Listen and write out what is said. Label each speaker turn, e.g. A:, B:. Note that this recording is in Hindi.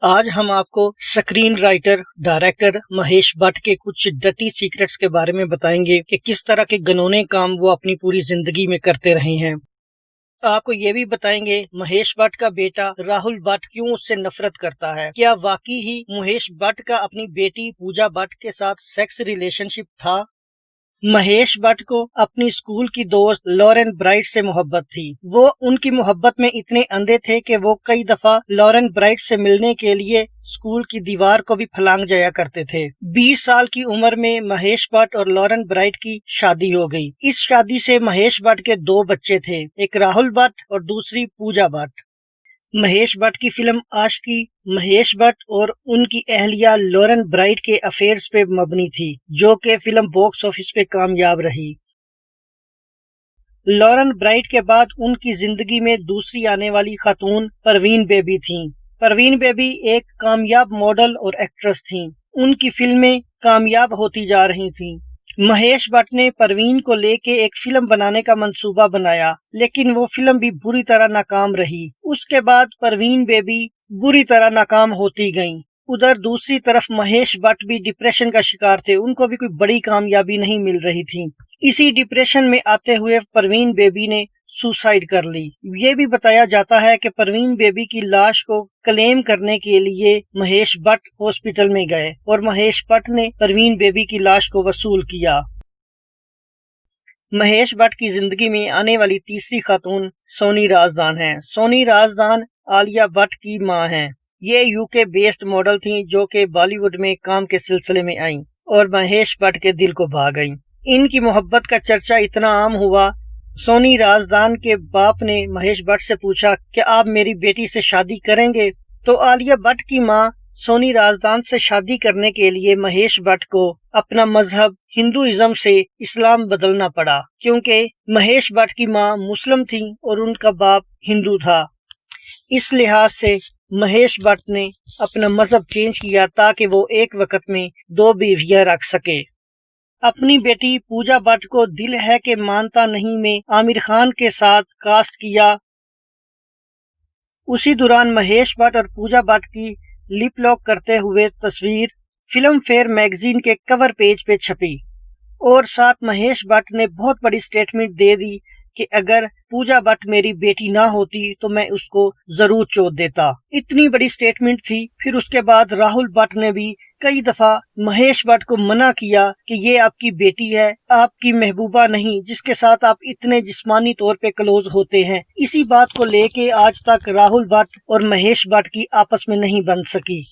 A: आज हम आपको screen writer director Mahesh Bhatt के कुछ डर्टी सीक्रेट्स के बारे में बताएंगे कि किस तरह के घिनौने काम वो अपनी पूरी जिंदगी में करते रहे हैं। आपको ये भी बताएंगे महेश भट्ट का बेटा राहुल भट्ट क्यों उससे नफरत करता है। क्या वाकई ही महेश भट्ट का अपनी बेटी पूजा भट्ट के साथ सेक्स रिलेशनशिप था। महेश भट्ट को अपनी स्कूल की दोस्त लॉरेन ब्राइट से मोहब्बत थी। वो उनकी मोहब्बत में इतने अंधे थे कि वो कई दफा लॉरेन ब्राइट से मिलने के लिए स्कूल की दीवार को भी फलांग जाया करते थे। 20 साल की उम्र में महेश भट्ट और लॉरेन ब्राइट की शादी हो गई। इस शादी से महेश भट्ट के 2 बच्चे थे, एक राहुल भट्ट और दूसरी पूजा भट्ट। महेश भट्ट की फिल्म आशिकी महेश भट्ट और उनकी अहलिया लॉरेन ब्राइट के अफेयर्स पे मबनी थी, जो कि फिल्म बॉक्स ऑफिस पे कामयाब रही। लॉरेन ब्राइट के बाद उनकी जिंदगी में दूसरी आने वाली खातून परवीन बेबी थीं। परवीन बेबी एक कामयाब मॉडल और एक्ट्रेस थीं। उनकी फिल्में कामयाब होती जा रही थीं। महेश भट्ट ने परवीन को लेके एक फिल्म बनाने का मंसूबा बनाया, लेकिन वो फिल्म भी बुरी तरह नाकाम रही। उसके बाद परवीन बेबी बुरी तरह नाकाम होती गईं। उधर दूसरी तरफ महेश भट्ट भी डिप्रेशन का शिकार थे, उनको भी कोई बड़ी कामयाबी नहीं मिल रही थी। इसी डिप्रेशन में आते हुए परवीन बेबी ने सुसाइड कर ली। ये भी बताया जाता है कि परवीन बेबी की लाश को क्लेम करने के लिए महेश भट्ट हॉस्पिटल में गए और महेश भट्ट ने परवीन बेबी की लाश को वसूल किया। महेश भट्ट की जिंदगी में आने वाली तीसरी खातून सोनी राजदान है। सोनी राजदान आलिया भट्ट की मां हैं। ये यूके बेस्ड मॉडल थीं, जो कि बॉलीवुड में काम के सिलसिले में आईं और महेश भट्ट के दिल को भा गईं। इनकी मोहब्बत का चर्चा इतना आम हुआ, सोनी राजदान के बाप ने महेश भट्ट से पूछा कि आप मेरी बेटी से शादी करेंगे, तो आलिया भट्ट की मां सोनी राजदान से शादी करने के लिए महेश भट्ट को अपना मजहब हिंदुइज्म से इस्लाम बदलना पड़ा, क्योंकि महेश भट्ट की मां मुस्लिम थी और उनका बाप हिंदू था। इस लिहाज से महेश भट्ट ने अपना मजहब चेंज किया ताकि वो एक वक्त में 2 बीवियां रख सके। अपनी बेटी पूजा भट्ट को दिल है कि मानता नहीं में आमिर खान के साथ कास्ट किया। उसी दौरान महेश भट्ट और पूजा भट्ट की लिप लॉक करते हुए तस्वीर फिल्म फेयर मैगजीन के कवर पेज पे छपी और साथ महेश भट्ट ने बहुत बड़ी स्टेटमेंट दे दी कि अगर पूजा भट्ट मेरी बेटी ना होती तो मैं उसको जरूर चोद देता। इतनी बड़ी स्टेटमेंट थी। फिर उसके बाद राहुल भट्ट ने भी कई दफा महेश भट्ट को मना किया कि ये आपकी बेटी है, आपकी महबूबा नहीं, जिसके साथ आप इतने जिस्मानी तौर पे क्लोज होते हैं। इसी बात को लेके आज तक राहुल भट्ट और महेश भट्ट की आपस में नहीं बन सकी।